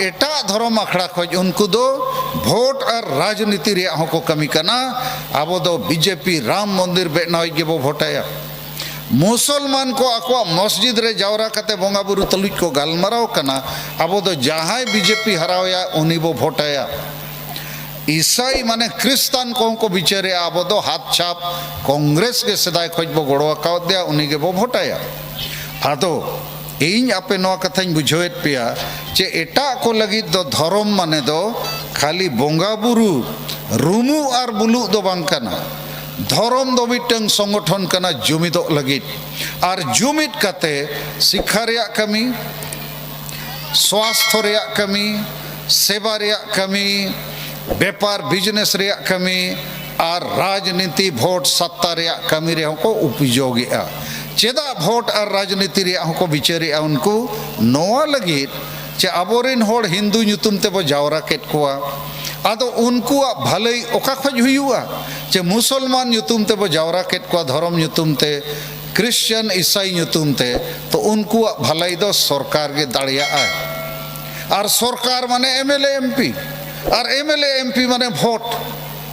एटा धर्म आखड़ा खोज उनको दो भोट और राजनीति रे को कमी करना आबो दो बीजेपी राम मंदिर बेनाई के बो भोटाया मुसलमान को आको मस्जिद रे जावरा कते बोंगा बुरु तलुज को गालमाराव कना आबो दो जहां बीजेपी हरावया उनी बो भोटाया ईसाई माने क्रिस्तान को बिचारे आबो दो हाथ छाप कांग्रेस के सदाय खोज बो गड़वा कावदिया उनी के बो भोटाया आदो इन आपे नवा कथाñ बुझावेत पेया जे एटा को लगी दो धर्म माने दो खाली बोंगा बुरु रुमु और बुलु दो बांग कना धर्म दो मिटंग संगठन कना जुमिदो लगी और जुमिद कते शिक्षा रेया कमी स्वास्थ्य रेया कमी सेवा रेया कमी व्यापार बिजनेस रेया कमी और राजनीति भोट सत्ता रेया कमी रे को उपयोगी चेदा भोट और राजनीति रे को बिचारे उनको नोआ लगी चे आबोरेन होड़ हिंदू नुतुम ते बो जावरा केट कोआ आदो उनको भलई ओका खोज हुआ चे मुसलमान नुतुम ते बो जावरा केट कोआ धर्म नुतुम ते क्रिश्चियन ईसाई नुतुम ते तो उनको भलई दो सरकार के दाड़िया आए और सरकार माने एमएलए एमपी और एमएलए एमपी माने भोट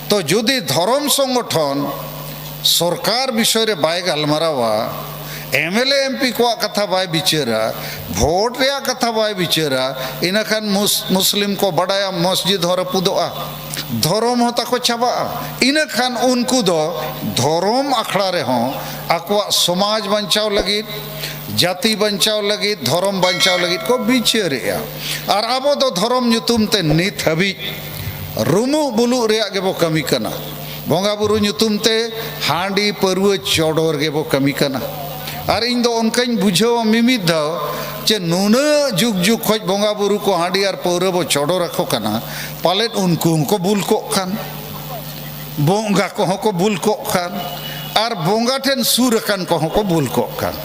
तो जुदी धर्म संगठन सरकार विषय रे बाय गालमारावा एमएलए एमपी को कथा बाय बिचेरा भोट रे कथा बाय बिचेरा इनखान मुस्लिम को बड़ाया मस्जिद हर पुदोआ धर्म होता को छाबा इनखान उनको दो धर्म आखड़ा रे हों आको समाज बंचाव लगी जाति बंचाव लगी धर्म बंचाव लगी को बिचेरे और आबो दो धर्म नुतुम ते नित हबी रुमु बुलु रे गेबो कमी कना बोंगा बुरु नुतुम ते हांडी परु चौडोर गेबो कमी कना और इन दो उनकन बुझो मिमिद दाव चे नून जुग जुग खोज बोंगा बुरु को हांडी और पौरे बो चौडो रखो कना पालेट उनको बुल को खान बोंगा को बुल को खान और बोंगा ठेन सुर कन को बुल को खान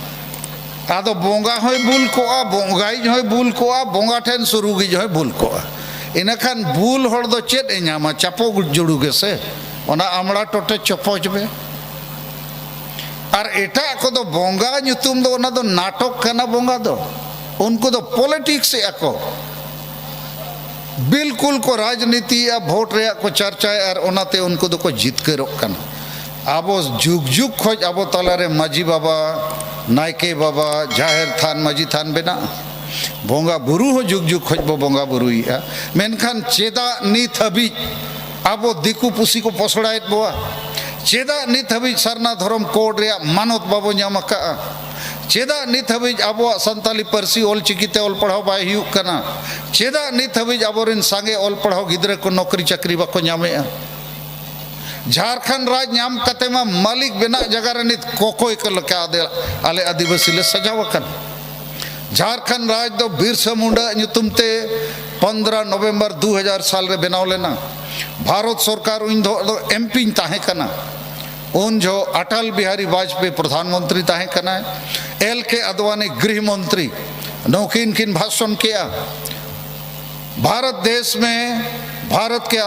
आदो बोंगा होय बुल को बोंगाई होय बुल को बोंगा ठेन सुरुगी होय बुल को इनखान बुल हर दो चेत एनामा चापो जुड़ू गेसे ओना आमड़ा टोटे चपोज में और एटा को दो बोंगा नुतुम दो ना दो नाटक कना बोंगा दो उनको दो पॉलिटिक्स को बिल्कुल को राजनीति या भोट रे को चर्चा और ओनाते उनको दो को जीत के रोक कना आबो जुग जुग खोज आबो तलारे माजी बाबा नायके बाबा जाहिर थान माजी थान बेना बोंगा बुरु हो जुग जुग खोज बो बोंगा बुरु मेनखान चेदा नित हबी आबो दिकु पुसी को पसड़ायत बोआ चेदा नित हबी सरना धर्म कोड रे मानत बाबो नामका चेदा नित हबी आबो संताली परसी ओल चिकिते ओल पढ़ाओ बाय हुयु कना चेदा नित हबी आबोरिन सांगे ओल पढ़ाओ गिद्रे को नौकरी चाकरी बाको नामे झारखंड राज नाम कते मा मालिक बेना जगह रे नित कोकोय के लका आले आदिवासी ले सजावकन झारखंड राज दो बिरसा मुंडा नुतुम ते 15 नवंबर 2000 साल रे बनाव लेना भारत सरकार उन दो एमपी ताहे कना उन जो अटल बिहारी वाजपेयी प्रधानमंत्री ताहे कना LK आडवाणी गृह मंत्री नौकीन किन भाषण किया भारत देश में भारत के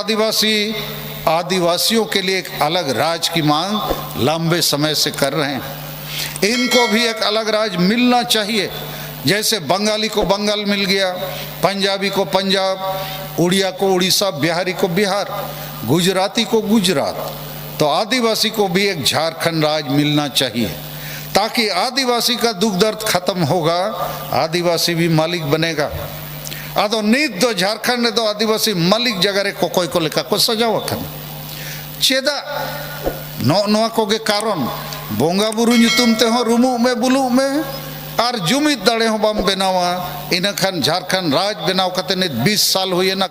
आदिवासियों के लिए एक अलग राज की मांग लंबे समय से कर रहे हैं इनको भी एक अलग राज मिलना चाहिए जैसे बंगाली को बंगाल मिल गया पंजाबी को पंजाब उड़िया को उड़ीसा बिहारी को बिहार गुजराती को गुजरात तो आदिवासी को भी एक झारखंड राज मिलना चाहिए ताकि आदिवासी का दुख दर्द खत्म होगा आदिवासी भी मालिक बनेगा आदो नीत दो झारखंड दो आदिवासी मालिक जगह रे कोकोय को लेका को सजाव चेदा नोआ को गे कारण बोंगा बुरु नुतुम ते हो रुमु में बुलु में और जुमिद दाड़े हो बम बनावा इनखान झारखंड राज बनाव कते 20 साल हुए ना।